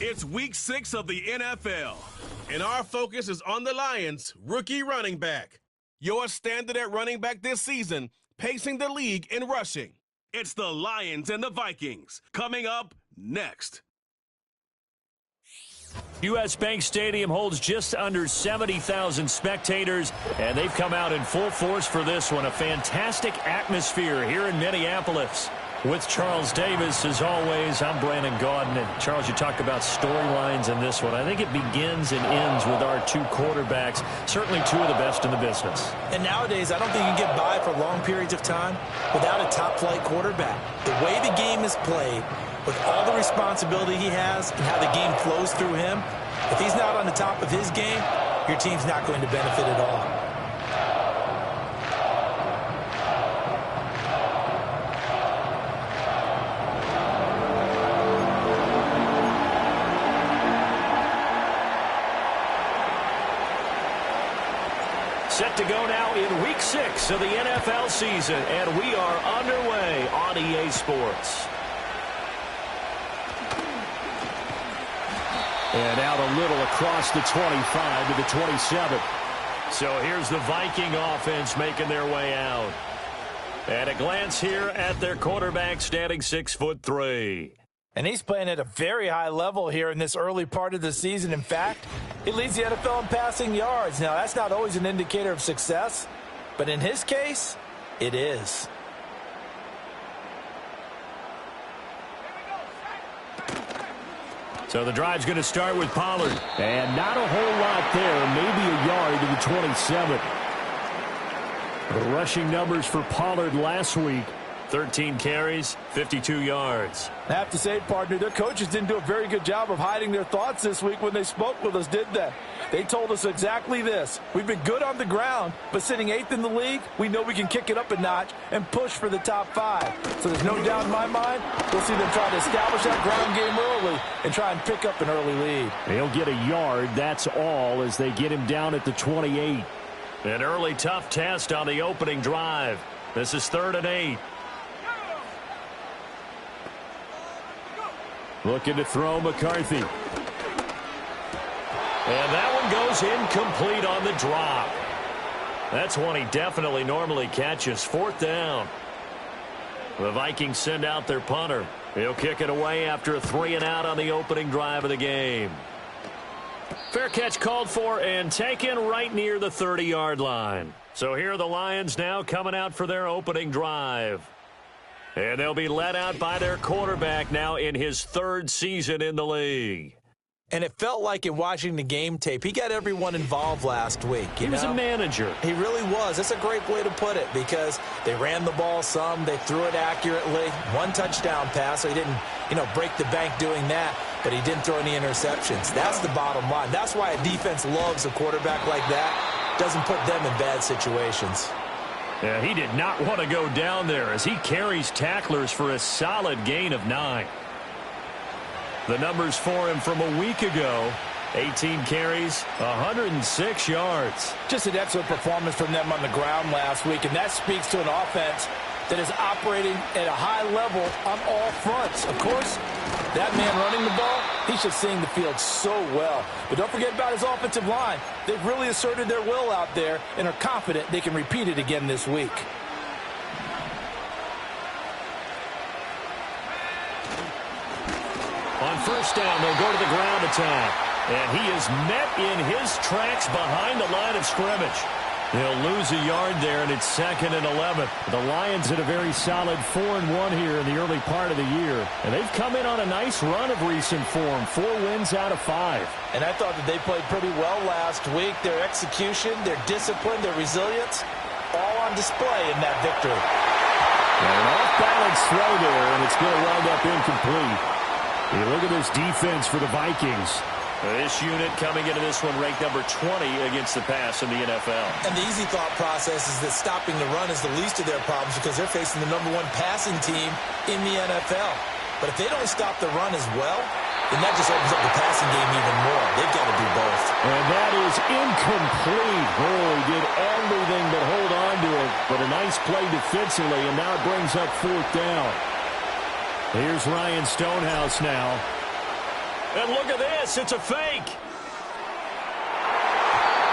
It's week 6 of the NFL, and our focus is on the Lions' rookie running back. Your standard at running back this season, pacing the league in rushing. It's the Lions and the Vikings, coming up next. U.S. Bank Stadium holds just under 70,000 spectators, and they've come out in full force for this one. A fantastic atmosphere here in Minneapolis. With Charles Davis, as always, I'm Brandon Gaudin. And Charles, you talked about storylines in this one. I think it begins and ends with our two quarterbacks, certainly two of the best in the business. And nowadays, I don't think you can get by for long periods of time without a top-flight quarterback. The way the game is played, with all the responsibility he has and how the game flows through him, if he's not on the top of his game, your team's not going to benefit at all. Set to go now in Week 6 of the NFL season, and we are underway on EA Sports. And out a little across the 25 to the 27. So here's the Viking offense making their way out. At a glance here at their quarterback, standing 6'3". And he's playing at a very high level here in this early part of the season. In fact, he leads the NFL in passing yards. Now, that's not always an indicator of success, but in his case, it is. So the drive's going to start with Pollard. And not a whole lot there, maybe a yard to the 27. The rushing numbers for Pollard last week, 13 carries, 52 yards. I have to say, partner, their coaches didn't do a very good job of hiding their thoughts this week when they spoke with us, did they? They told us exactly this. We've been good on the ground, but sitting 8th in the league, we know we can kick it up a notch and push for the top 5. So there's no doubt in my mind, we'll see them try to establish that ground game early and try and pick up an early lead. They'll get a yard, that's all, as they get him down at the 28. An early tough test on the opening drive. This is 3rd and 8. Looking to throw McCarthy. And that one goes incomplete on the drop. That's one he definitely normally catches. 4th down. The Vikings send out their punter. He'll kick it away after a 3-and-out on the opening drive of the game. Fair catch called for and taken right near the 30-yard line. So here are the Lions now coming out for their opening drive. And they'll be led out by their quarterback now in his 3rd season in the league. And it felt like in watching the game tape, he got everyone involved last week. He was a manager. He really was. That's a great way to put it because they ran the ball some, they threw it accurately. 1 touchdown pass, so he didn't, break the bank doing that, but he didn't throw any interceptions. That's the bottom line. That's why a defense loves a quarterback like that. Doesn't put them in bad situations. Yeah, he did not want to go down there as he carries tacklers for a solid gain of 9. The numbers for him from a week ago, 18 carries, 106 yards. Just an excellent performance from them on the ground last week, and that speaks to an offense that is operating at a high level on all fronts. Of course, that man running the ball, he's just seeing the field so well. But don't forget about his offensive line. They've really asserted their will out there and are confident they can repeat it again this week. On 1st down, they'll go to the ground attack. And he is met in his tracks behind the line of scrimmage. They'll lose a yard there, and it's 2nd and 11. The Lions had a very solid 4-1 here in the early part of the year. And they've come in on a nice run of recent form, 4 wins out of 5. And I thought that they played pretty well last week. Their execution, their discipline, their resilience, all on display in that victory. And an off-balance throw there, and it's going to wind up incomplete. You look at this defense for the Vikings. This unit coming into this one ranked number 20 against the pass in the NFL. And the easy thought process is that stopping the run is the least of their problems because they're facing the number 1 passing team in the NFL. But if they don't stop the run as well, then that just opens up the passing game even more. They've got to do both. And that is incomplete. Oh, he did everything but hold on to it. But a nice play defensively, and now it brings up 4th down. Here's Ryan Stonehouse now. And look at this. It's a fake.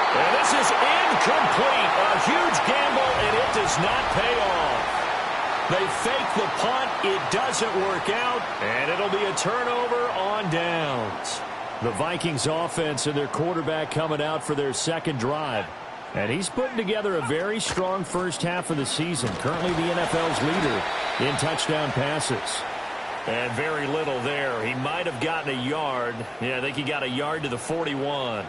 And this is incomplete. A huge gamble, and it does not pay off. They fake the punt. It doesn't work out, and it'll be a turnover on downs. The Vikings offense and their quarterback coming out for their second drive. And he's putting together a very strong first half of the season. Currently the NFL's leader in touchdown passes. And very little there. He might have gotten a yard. Yeah, I think he got a yard to the 41.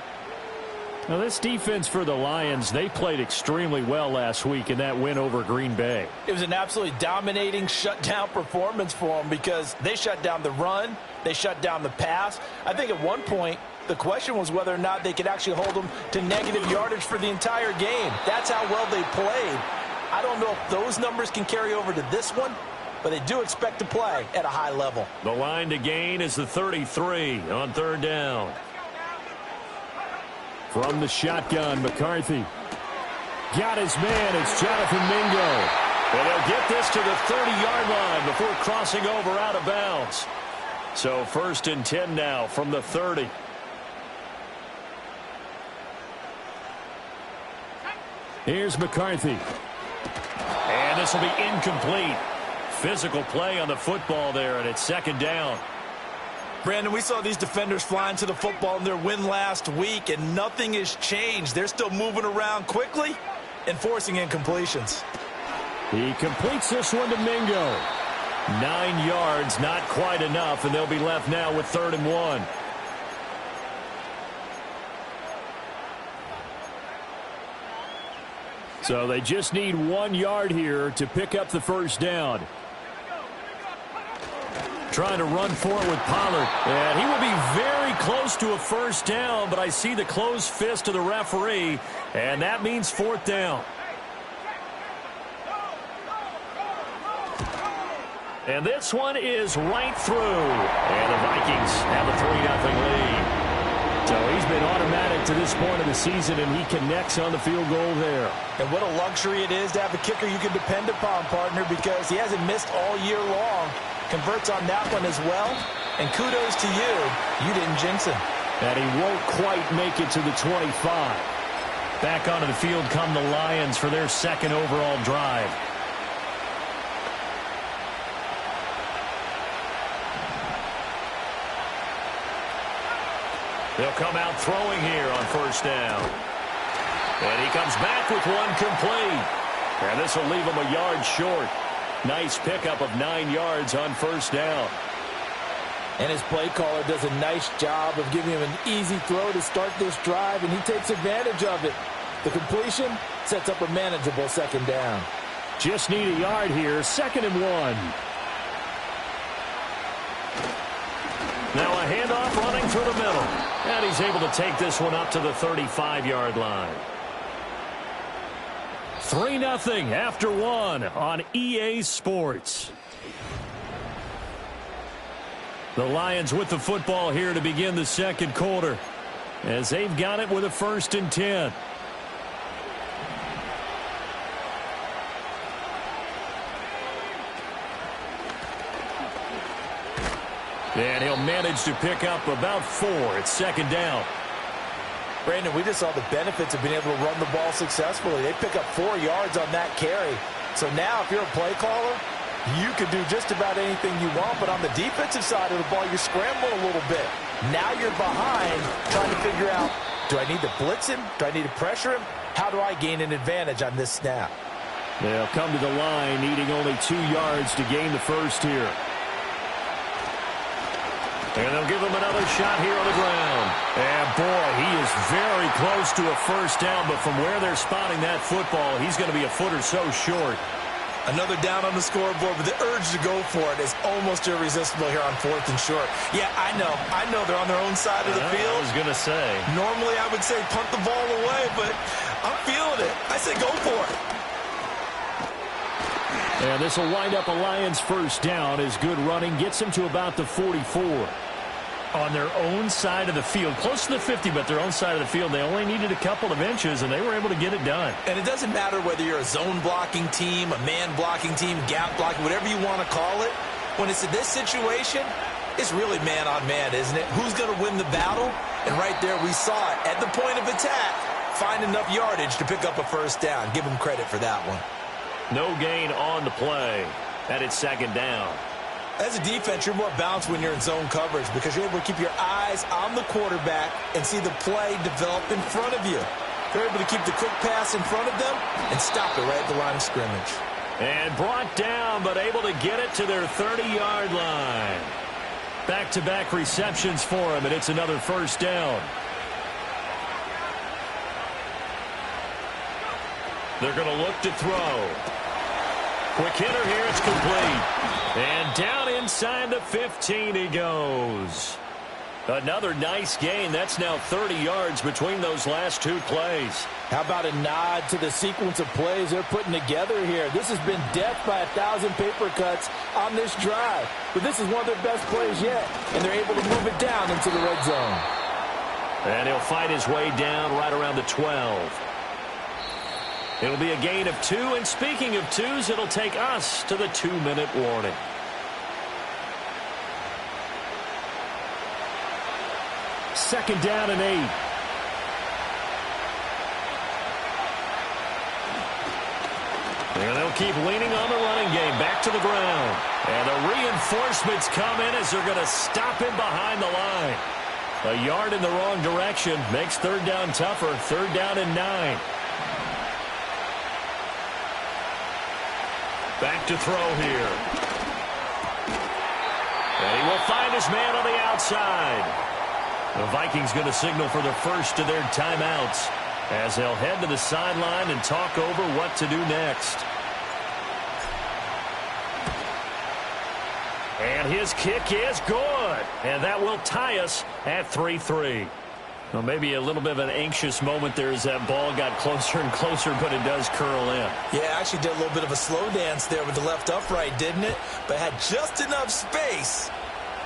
Now, this defense for the Lions, they played extremely well last week in that win over Green Bay. It was an absolutely dominating shutdown performance for them because they shut down the run, they shut down the pass. I think at one point, the question was whether or not they could actually hold them to negative yardage for the entire game. That's how well they played. I don't know if those numbers can carry over to this one, but they do expect to play at a high level. The line to gain is the 33 on third down. From the shotgun, McCarthy. Got his man. It's Jonathan Mingo. And they'll get this to the 30-yard line before crossing over out of bounds. So 1st and 10 now from the 30. Here's McCarthy. And this will be incomplete. Physical play on the football there, and it's 2nd down. Brandon, we saw these defenders flying to the football in their win last week, and nothing has changed. They're still moving around quickly and forcing incompletions. He completes this one to Mingo. 9 yards, not quite enough, and they'll be left now with 3rd and 1. So they just need 1 yard here to pick up the first down. Trying to run for it with Pollard. And he will be very close to a first down, but I see the closed fist of the referee, and that means 4th down. And this one is right through. And the Vikings have a 3-0 lead. So he's been automatic to this point of the season, and he connects on the field goal there. And what a luxury it is to have a kicker you can depend upon, partner, because he hasn't missed all year long. Converts on that one as well. And kudos to you. You didn't jinx him. And he won't quite make it to the 25. Back onto the field come the Lions for their 2nd overall drive. They'll come out throwing here on 1st down. And he comes back with one complete. And this will leave him a yard short. Nice pickup of 9 yards on 1st down. And his play caller does a nice job of giving him an easy throw to start this drive, and he takes advantage of it. The completion sets up a manageable 2nd down. Just need a yard here, 2nd and 1. Now a handoff running through the middle. And he's able to take this one up to the 35-yard line. 3-0 after 1 on EA Sports. The Lions with the football here to begin the 2nd quarter, as they've got it with a 1st and 10. And he'll manage to pick up about 4. It's 2nd down. Brandon, we just saw the benefits of being able to run the ball successfully. They pick up 4 yards on that carry. So now if you're a play caller, you can do just about anything you want. But on the defensive side of the ball, you're scrambling a little bit. Now you're behind trying to figure out, do I need to blitz him? Do I need to pressure him? How do I gain an advantage on this snap? They'll come to the line needing only 2 yards to gain the first here. And they'll give him another shot here on the ground. And, boy, he is very close to a first down, but from where they're spotting that football, he's going to be a foot or so short. Another down on the scoreboard, but the urge to go for it is almost irresistible here on 4th and short. Yeah, I know they're on their own side of the field. I was going to say. Normally I would say punt the ball away, but I'm feeling it. I say go for it. And this will wind up a Lions first down as good running gets them to about the 44. On their own side of the field, close to the 50, but their own side of the field, they only needed a couple of inches, and they were able to get it done. And it doesn't matter whether you're a zone blocking team, a man blocking team, gap blocking, whatever you want to call it. When it's in this situation, It's really man-on-man, isn't it? Who's going to win the battle? And right there we saw it. At the point of attack, find enough yardage to pick up a first down. Give him credit for that one. No gain on the play. And it's second down. As a defense, you're more balanced when you're in zone coverage because you're able to keep your eyes on the quarterback and see the play develop in front of you. You're able to keep the quick pass in front of them and stop it right at the line of scrimmage. And brought down, but able to get it to their 30-yard line. Back-to-back receptions for him, and it's another first down. They're going to look to throw. Quick hitter here, it's complete. And down inside the 15 he goes. Another nice gain. That's now 30 yards between those last two plays. How about a nod to the sequence of plays they're putting together here? This has been death by 1,000 paper cuts on this drive. But this is one of their best plays yet, and they're able to move it down into the red zone. And he'll fight his way down right around the 12. It'll be a gain of 2, and speaking of 2s, it'll take us to the 2-minute warning. Second down and 8. And they'll keep leaning on the running game. Back to the ground. And the reinforcements come in as they're going to stop him behind the line. A yard in the wrong direction makes third down tougher. Third down and 9. Back to throw here. And he will find his man on the outside. The Vikings going to signal for the first of their timeouts as they'll head to the sideline and talk over what to do next. And his kick is good. And that will tie us at 3-3. Well, maybe a little bit of an anxious moment there as that ball got closer and closer, but it does curl in. Yeah, actually did a little bit of a slow dance there with the left upright, didn't it? But had just enough space,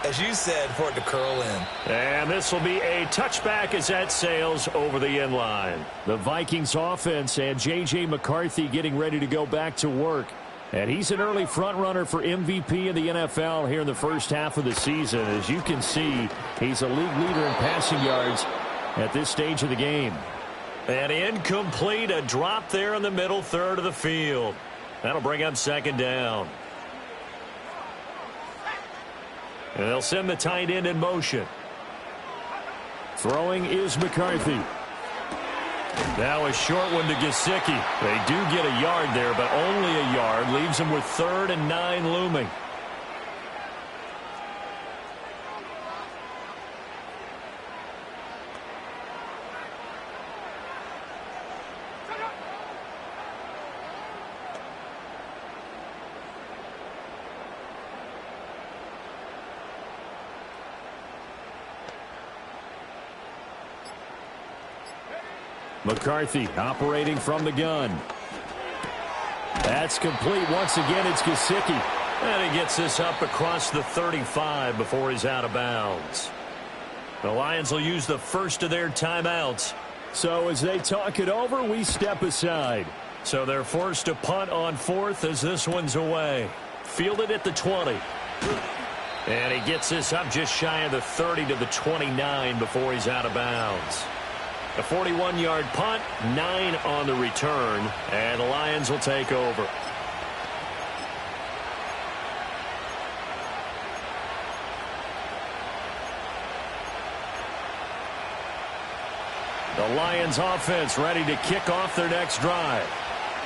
as you said, for it to curl in. And this will be a touchback as that sails over the end line. The Vikings offense and J.J. McCarthy getting ready to go back to work. And he's an early front runner for MVP in the NFL here in the first half of the season. As you can see, he's a league leader in passing yards at this stage of the game. And incomplete, a drop there in the middle third of the field. That'll bring up second down. And they'll send the tight end in motion. Throwing is McCarthy. Now a short one to Gesicki. They do get a yard there, but only a yard. Leaves them with 3rd and 9 looming. McCarthy operating from the gun. That's complete. Once again, it's Gesicki. And he gets this up across the 35 before he's out of bounds. The Lions will use the first of their timeouts. So as they talk it over, we step aside. So they're forced to punt on 4th as this one's away. Fielded at the 20. And he gets this up just shy of the 30 to the 29 before he's out of bounds. A 41-yard punt, 9 on the return, and the Lions will take over. The Lions offense ready to kick off their next drive.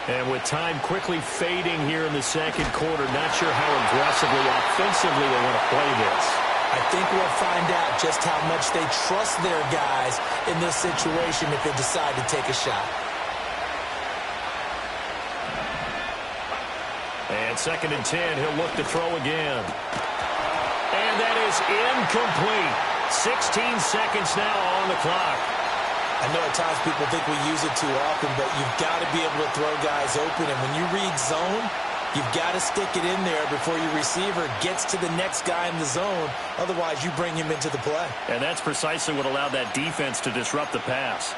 And with time quickly fading here in the second quarter, not sure how aggressively, offensively they want to play this. I think we'll find out just how much they trust their guys in this situation if they decide to take a shot. And 2nd and 10, he'll look to throw again. And that is incomplete. 16 seconds now on the clock. I know at times people think we use it too often, but you've got to be able to throw guys open. And when you read zone, you've got to stick it in there before your receiver gets to the next guy in the zone. Otherwise, you bring him into the play. And that's precisely what allowed that defense to disrupt the pass.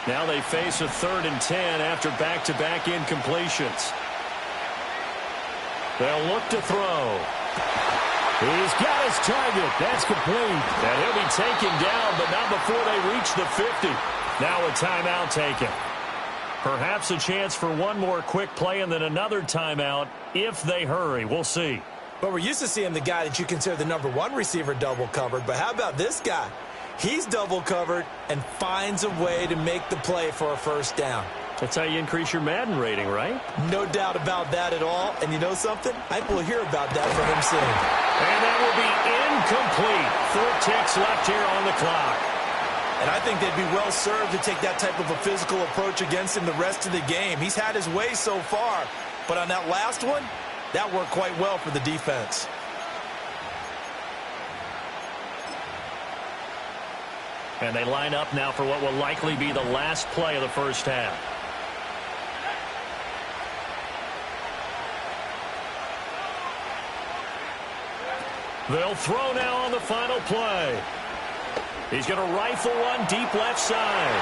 Now they face a 3rd and 10 after back-to-back incompletions. They'll look to throw. He's got his target. That's complete. And he'll be taken down, but not before they reach the 50. Now a timeout taken. Perhaps a chance for one more quick play and then another timeout if they hurry. We'll see. But we're used to seeing the guy that you consider the number one receiver double covered. But how about this guy? He's double covered and finds a way to make the play for a first down. That's how you increase your Madden rating, right? No doubt about that at all. And you know something? I think we'll hear about that from him soon. And that will be incomplete. 4 ticks left here on the clock. And I think they'd be well served to take that type of a physical approach against him the rest of the game. He's had his way so far. But on that last one, that worked quite well for the defense. And they line up now for what will likely be the last play of the first half. They'll throw now on the final play. He's going to rifle one deep left side.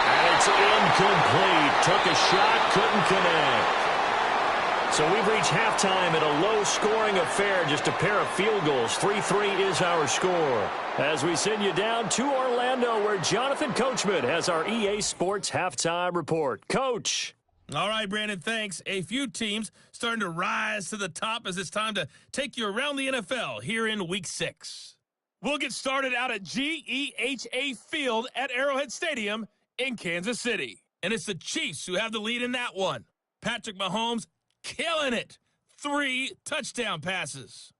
And it's incomplete. Took a shot, couldn't connect. So we've reached halftime at a low-scoring affair, just a pair of field goals. 3-3 is our score. As we send you down to Orlando, where Jonathan Coachman has our EA Sports Halftime Report. Coach. All right, Brandon, thanks. A few teams starting to rise to the top as it's time to take you around the NFL here in Week 6. We'll get started out at GEHA Field at Arrowhead Stadium in Kansas City. And it's the Chiefs who have the lead in that one. Patrick Mahomes killing it. 3 touchdown passes.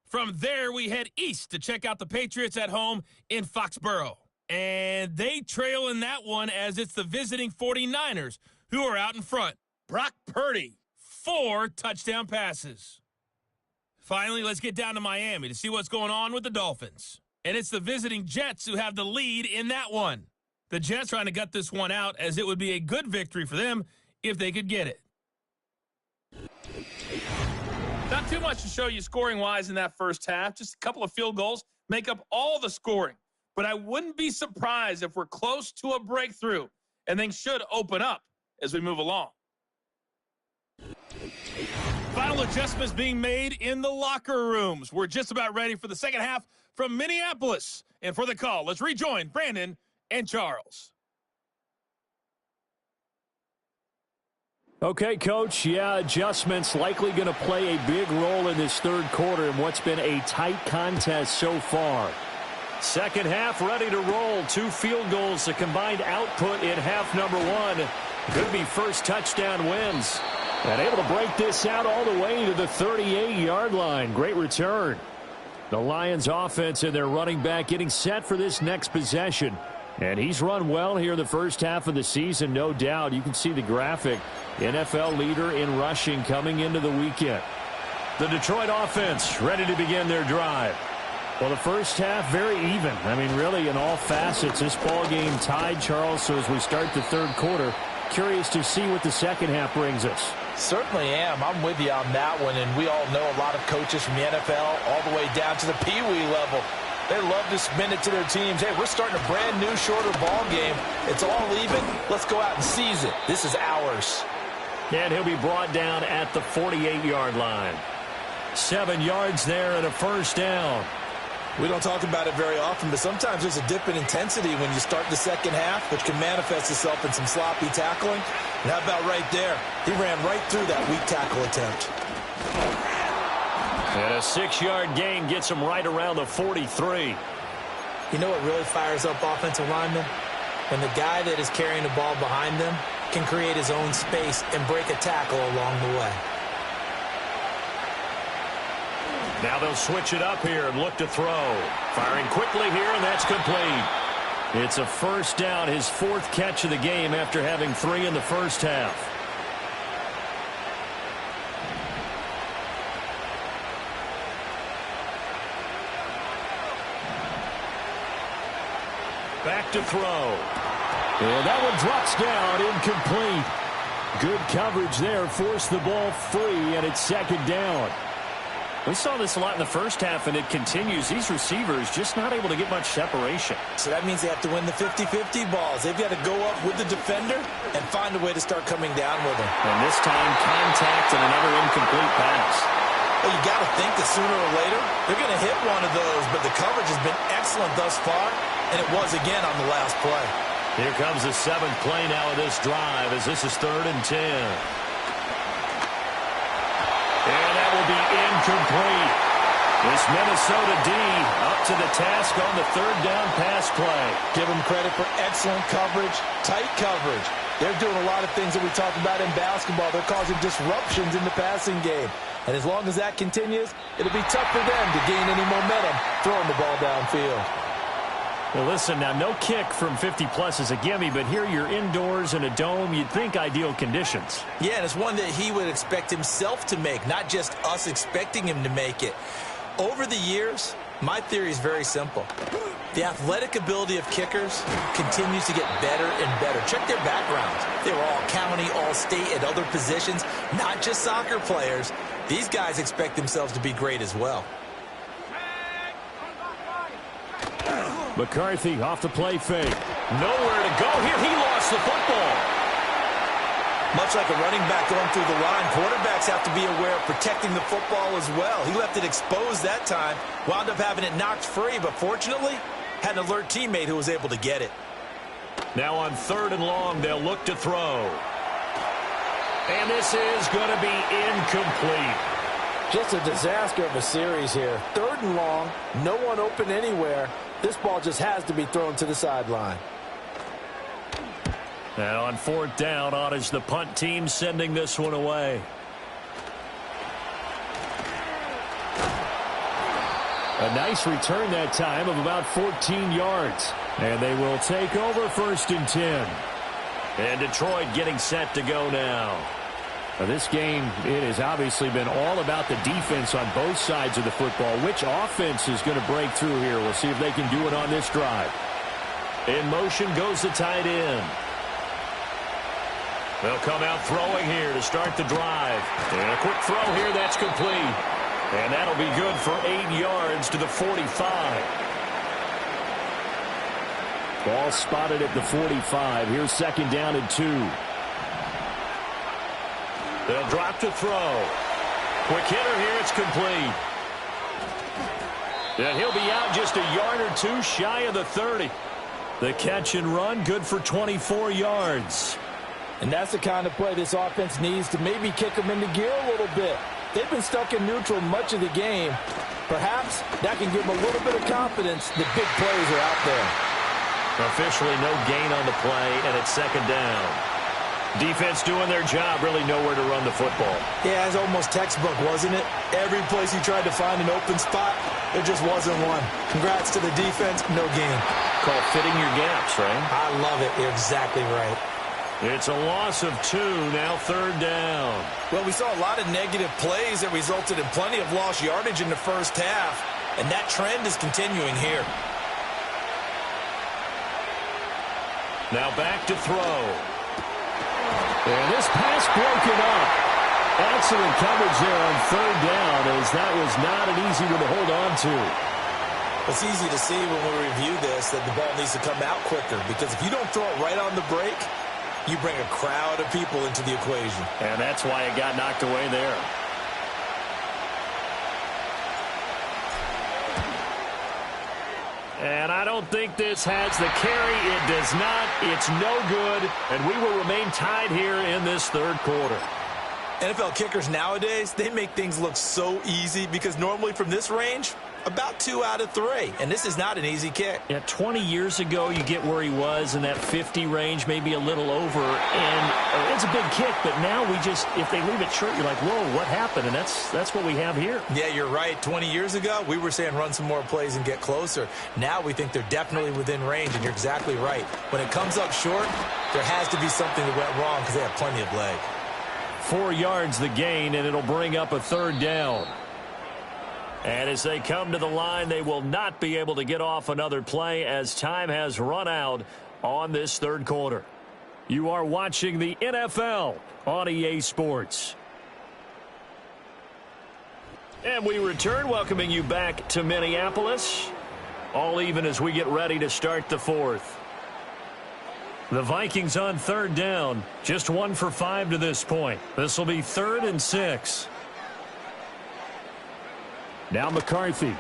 From there, we head east to check out the Patriots at home in Foxborough. And they trail in that one as it's the visiting 49ers who are out in front. Brock Purdy, 4 touchdown passes. Finally, let's get down to Miami to see what's going on with the Dolphins. And it's the visiting Jets who have the lead in that one. The Jets trying to gut this one out as it would be a good victory for them if they could get it. Not too much to show you scoring-wise in that first half. Just a couple of field goals make up all the scoring. But I wouldn't be surprised if we're close to a breakthrough, and things should open up as we move along. Final adjustments being made in the locker rooms. We're just about ready for the second half from Minneapolis. And for the call, let's rejoin Brandon and Charles. Okay, Coach. Yeah, adjustments likely going to play a big role in this third quarter in what's been a tight contest so far. Second half ready to roll. 2 field goals, the combined output in half number 1. Could be first touchdown wins. And able to break this out all the way to the 38-yard line. Great return. The Lions offense and their running back getting set for this next possession. And he's run well here in the first half of the season, no doubt. You can see the graphic. NFL leader in rushing coming into the weekend. The Detroit offense ready to begin their drive. Well, the first half, very even. I mean, really, in all facets, this ball game tied, Charles. So as we start the third quarter, curious to see what the second half brings us. Certainly am. I'm with you on that one. And we all know a lot of coaches from the NFL all the way down to the Pee Wee level. They love to spin it to their teams. Hey, we're starting a brand new, shorter ball game. It's all even. Let's go out and seize it. This is ours. And he'll be brought down at the 48-yard line. 7 yards there and a first down. We don't talk about it very often, but sometimes there's a dip in intensity when you start the second half, which can manifest itself in some sloppy tackling. And how about right there? He ran right through that weak tackle attempt. And a 6-yard gain gets him right around the 43. You know what really fires up offensive linemen? When the guy that is carrying the ball behind them can create his own space and break a tackle along the way. Now they'll switch it up here and look to throw. Firing quickly here, and that's complete. It's a first down, his 4th catch of the game after having 3 in the first half. Back to throw. And that one drops down, incomplete. Good coverage there, forced the ball free, and it's second down. We saw this a lot in the first half, and it continues. These receivers just not able to get much separation. So that means they have to win the 50-50 balls. They've got to go up with the defender and find a way to start coming down with them. And this time, contact and another incomplete pass. Well, you got to think that sooner or later they're going to hit one of those, but the coverage has been excellent thus far, and it was again on the last play. Here comes the 7th play now of this drive as this is 3rd and 10. And that will be incomplete. This Minnesota D up to the task on the 3rd down pass play. Give them credit for excellent coverage, tight coverage. They're doing a lot of things that we talked about in basketball. They're causing disruptions in the passing game. And as long as that continues, it'll be tough for them to gain any momentum throwing the ball downfield. Well, listen, now no kick from 50-plus is a gimme, but here you're indoors in a dome. You'd think ideal conditions. Yeah, and it's one that he would expect himself to make, not just us expecting him to make it. Over the years, my theory is very simple. The athletic ability of kickers continues to get better and better. Check their backgrounds. They were all county, all state, at other positions, not just soccer players. These guys expect themselves to be great as well. McCarthy off the play fake. Nowhere to go here. He lost the football. Much like a running back going through the line, quarterbacks have to be aware of protecting the football as well. He left it exposed that time, wound up having it knocked free, but fortunately had an alert teammate who was able to get it. Now on 3rd and long, they'll look to throw. And this is going to be incomplete. Just a disaster of a series here. 3rd and long, no one open anywhere. This ball just has to be thrown to the sideline. And on 4th down, on is the punt team sending this one away. A nice return that time of about 14 yards. And they will take over 1st and 10. And Detroit getting set to go now. This game, it has obviously been all about the defense on both sides of the football. Which offense is going to break through here? We'll see if they can do it on this drive. In motion goes the tight end. They'll come out throwing here to start the drive. And a quick throw here, that's complete. And that'll be good for 8 yards to the 45. Ball spotted at the 45. Here's 2nd down and 2. They'll drop to throw. Quick hitter here, it's complete. And he'll be out just a yard or two shy of the 30. The catch and run, good for 24 yards. And that's the kind of play this offense needs to maybe kick them into gear a little bit. They've been stuck in neutral much of the game. Perhaps that can give them a little bit of confidence that big plays are out there. Officially no gain on the play, and it's 2nd down. Defense doing their job, really nowhere to run the football. Yeah, it's almost textbook, wasn't it? Every place he tried to find an open spot, there just wasn't one. Congrats to the defense, no gain. Called fitting your gaps, right? I love it. You're exactly right. It's a loss of 2, now 3rd down. Well, we saw a lot of negative plays that resulted in plenty of lost yardage in the first half, and that trend is continuing here. Now back to throw. And this pass broken up. Excellent coverage there on 3rd down, as that was not an easy one to hold on to. It's easy to see when we review this that the ball needs to come out quicker, because if you don't throw it right on the break, you bring a crowd of people into the equation. And that's why it got knocked away there. And I don't think this has the carry. It does not. It's no good. And we will remain tied here in this 3rd quarter. NFL kickers nowadays, they make things look so easy because normally from this range, about 2 out of 3. And this is not an easy kick. Yeah, 20 years ago, you get where he was in that 50 range, maybe a little over. And it's a big kick, but now we just, if they leave it short, you're like, whoa, what happened? And that's what we have here. Yeah, you're right. 20 years ago, we were saying run some more plays and get closer. Now we think they're definitely within range, and you're exactly right. When it comes up short, there has to be something that went wrong because they have plenty of leg. 4 yards the gain, and it'll bring up a 3rd down. And as they come to the line, they will not be able to get off another play as time has run out on this 3rd quarter. You are watching the NFL on EA Sports. And we return, welcoming you back to Minneapolis. All even as we get ready to start the fourth. The Vikings on third down. Just 1 for 5 to this point. This will be 3rd and 6. Now McCarthy. And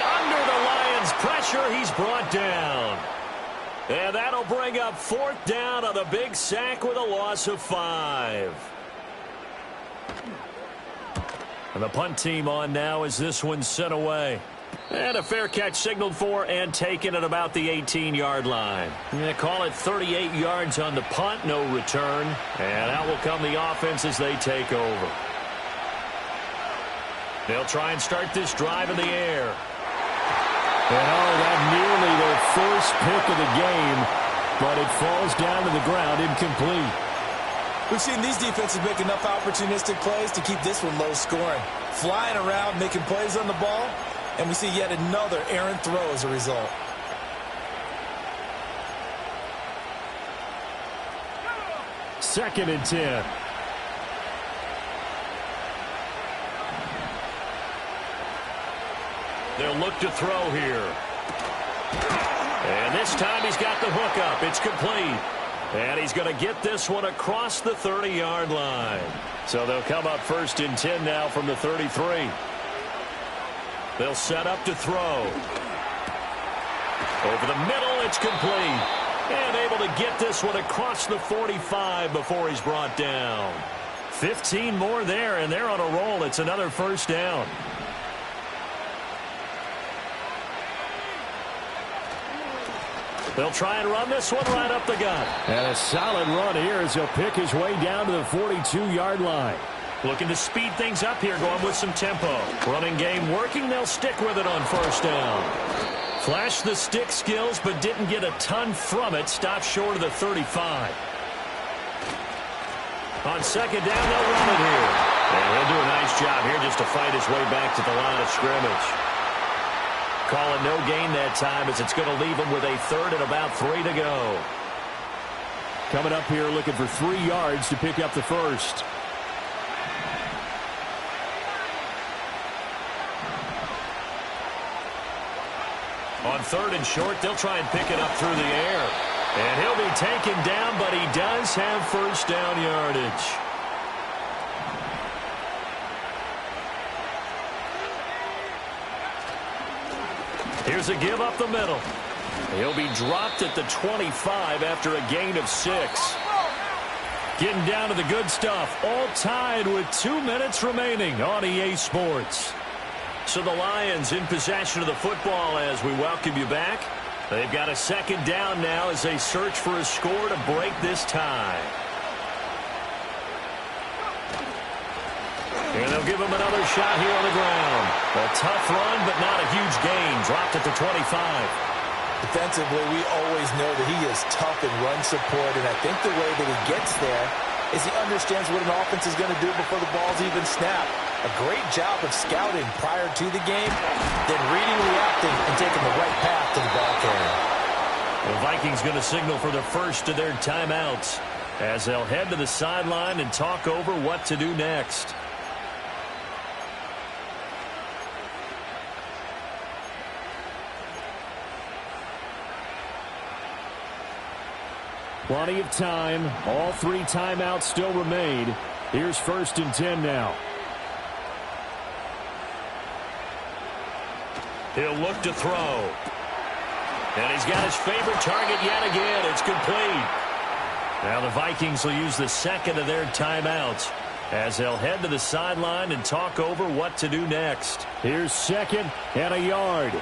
under the Lions' pressure, he's brought down. And that'll bring up 4th down on the big sack with a loss of 5. And the punt team on now as this one's sent away. And a fair catch signaled for and taken at about the 18-yard line. They call it 38 yards on the punt, no return. And out will come the offense as they take over. They'll try and start this drive in the air. And that nearly their first pick of the game, but it falls down to the ground incomplete. We've seen these defenses make enough opportunistic plays to keep this one low scoring. Flying around, making plays on the ball, and we see yet another errant throw as a result. Second and 10. They'll look to throw here. And this time he's got the hook up. It's complete. And he's going to get this one across the 30-yard line. So they'll come up 1st and 10 now from the 33. They'll set up to throw. Over the middle, it's complete. And able to get this one across the 45 before he's brought down. 15 more there, and they're on a roll. It's another 1st down. They'll try and run this one right up the gut. And a solid run here as he'll pick his way down to the 42-yard line. Looking to speed things up here, going with some tempo. Running game working, they'll stick with it on 1st down. Flashed the stick skills, but didn't get a ton from it. Stopped short of the 35. On 2nd down, they'll run it here. And he'll do a nice job here just to fight his way back to the line of scrimmage. Call it no gain that time as it's going to leave him with a 3rd and about 3 to go. Coming up here looking for 3 yards to pick up the 1st. On 3rd and short, they'll try and pick it up through the air. And he'll be taken down, but he does have 1st down yardage. Here's a give up the middle. He'll be dropped at the 25 after a gain of 6. Getting down to the good stuff. All tied with 2 minutes remaining on EA Sports. So the Lions in possession of the football as we welcome you back. They've got a 2nd down now as they search for a score to break this tie. And they'll give him another shot here on the ground. A tough run, but not a huge gain. Dropped at the 25. Defensively, we always know that he is tough in run support, and I think the way that he gets there is he understands what an offense is going to do before the ball's even snapped. A great job of scouting prior to the game, then reading, reacting, and taking the right path to the ball carrier. The Vikings going to signal for the first of their timeouts as they'll head to the sideline and talk over what to do next. Plenty of time. All 3 timeouts still remain. Here's 1st and 10 now. He'll look to throw. And he's got his favorite target yet again. It's complete. Now the Vikings will use the 2nd of their timeouts as they'll head to the sideline and talk over what to do next. Here's 2nd and a yard.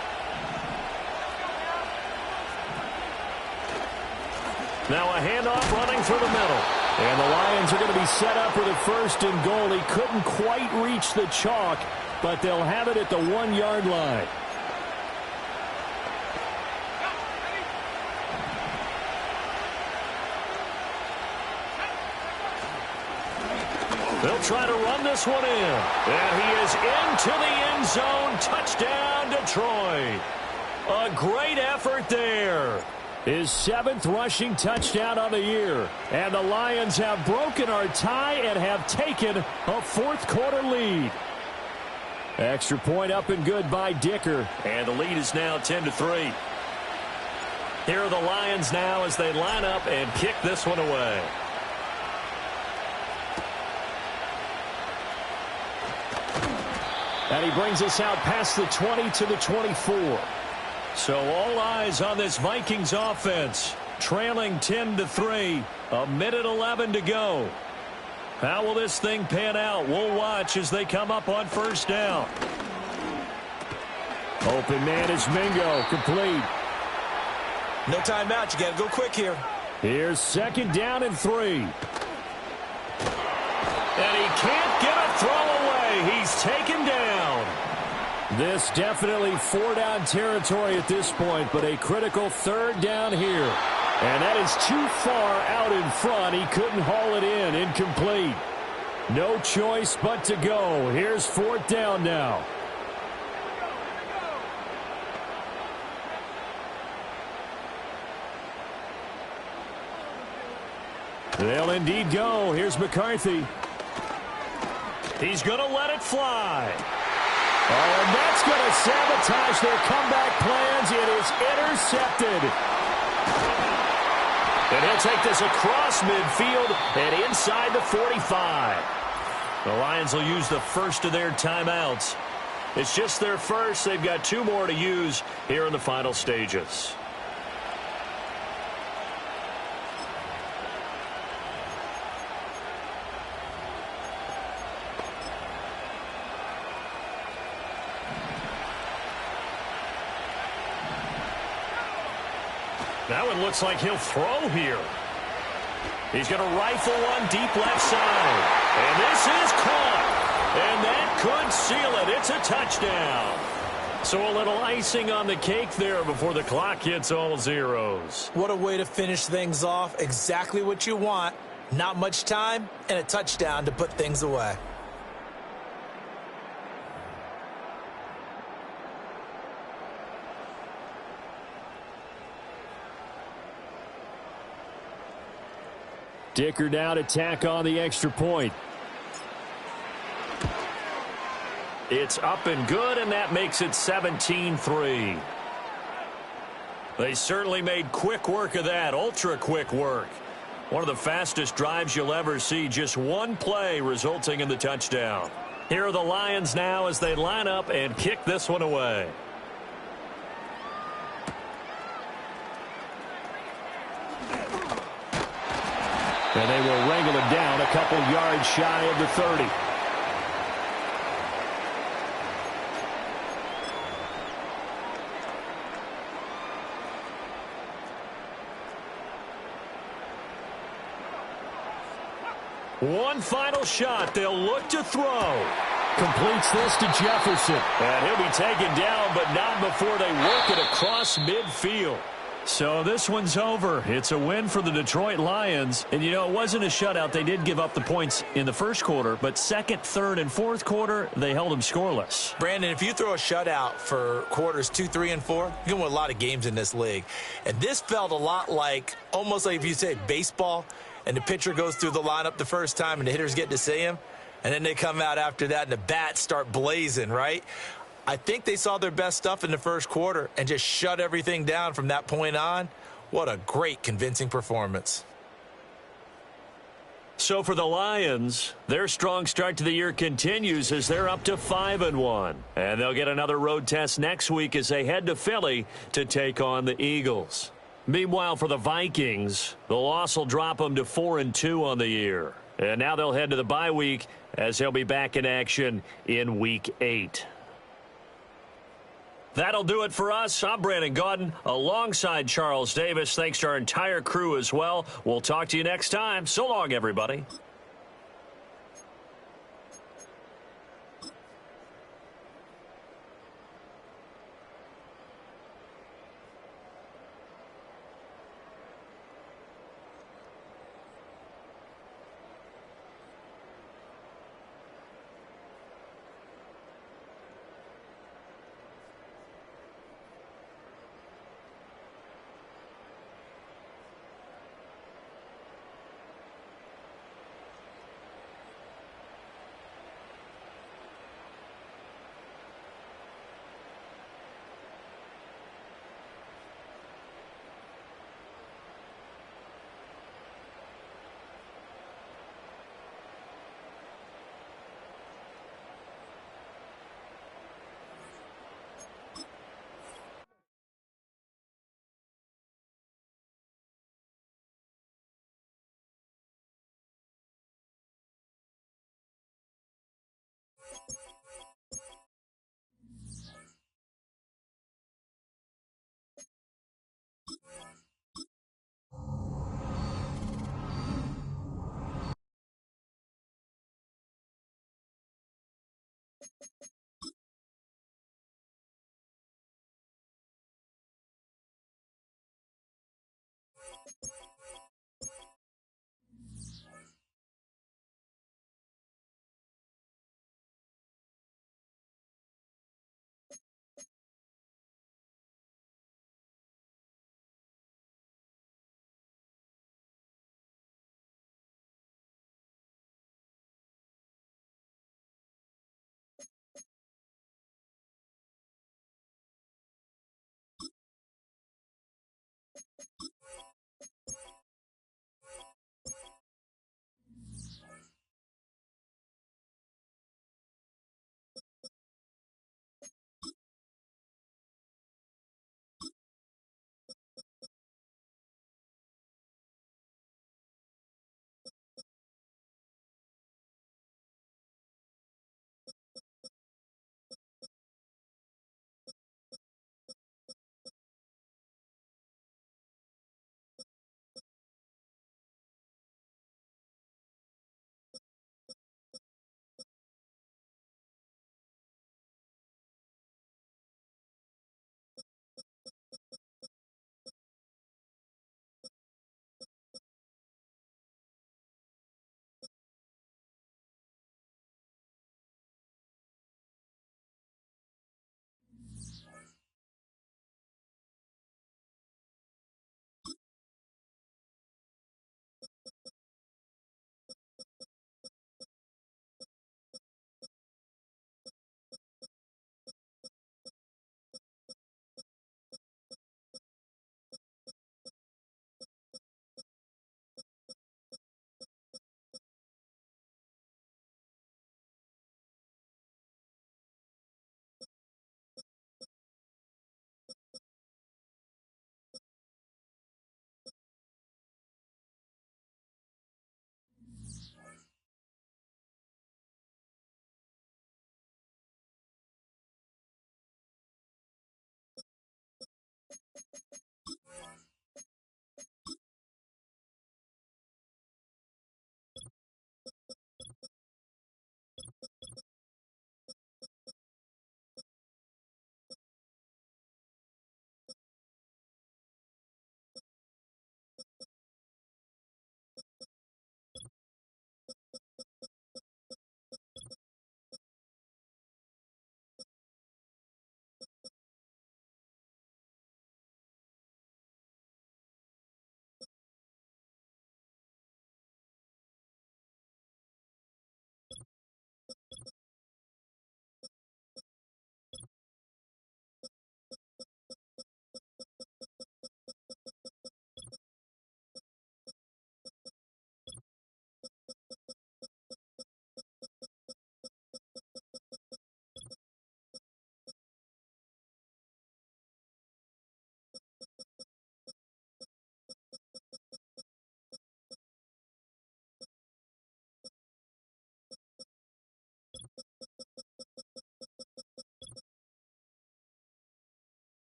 Now a handoff running through the middle. And the Lions are going to be set up with a 1st and goal. He couldn't quite reach the chalk, but they'll have it at the 1-yard line. They'll try to run this one in. And he is into the end zone. Touchdown, Detroit. A great effort there. His 7th rushing touchdown on the year. And the Lions have broken our tie and have taken a fourth-quarter lead. Extra point up and good by Dicker. And the lead is now 10-3. Here are the Lions now as they line up and kick this one away. And he brings us out past the 20 to the 24. So all eyes on this Vikings offense. Trailing 10-3. A minute 11 to go. How will this thing pan out? We'll watch as they come up on first down. Open man is Mingo. Complete. No timeout. You got to go quick here. Here's 2nd down and 3. And he can't get a throw away. He's taken down. This definitely 4-down territory at this point, but a critical 3rd down here. And that is too far out in front. He couldn't haul it in. Incomplete. No choice but to go. Here's 4th down now. They'll indeed go. Here's McCarthy. He's going to let it fly. Oh, and that's going to sabotage their comeback plans. It is intercepted. And he'll take this across midfield and inside the 45. The Lions will use the first of their timeouts. It's just their first. They've got 2 more to use here in the final stages. That one looks like he'll throw here. He's going to rifle one deep left side. And this is caught. And that could seal it. It's a touchdown. So a little icing on the cake there before the clock hits all zeros. What a way to finish things off. Exactly what you want. Not much time and a touchdown to put things away. Dicker down to tack on the extra point. It's up and good, and that makes it 17-3. They certainly made quick work of that, ultra quick work. One of the fastest drives you'll ever see, just one play resulting in the touchdown. Here are the Lions now as they line up and kick this one away. And they will wrangle him down a couple yards shy of the 30. One final shot. They'll look to throw. Completes this to Jefferson. And he'll be taken down, but not before they work it across midfield. So this one's over. It's a win for the Detroit Lions. And, you know, it wasn't a shutout. They did give up the points in the first quarter, but second, third, and fourth quarter, they held them scoreless. Brandon, if you throw a shutout for quarters 2, 3, and 4, you can win a lot of games in this league. And this felt a lot like, almost like if you say baseball, and the pitcher goes through the lineup the first time and the hitters get to see him, and then they come out after that and the bats start blazing, right? I think they saw their best stuff in the first quarter and just shut everything down from that point on. What a great, convincing performance. So for the Lions, their strong start to the year continues as they're up to 5-1. And they'll get another road test next week as they head to Philly to take on the Eagles. Meanwhile, for the Vikings, the loss will drop them to 4-2 on the year. And now they'll head to the bye week as they'll be back in action in Week 8. That'll do it for us. I'm Brandon Gaudin alongside Charles Davis. Thanks to our entire crew as well. We'll talk to you next time. So long, everybody.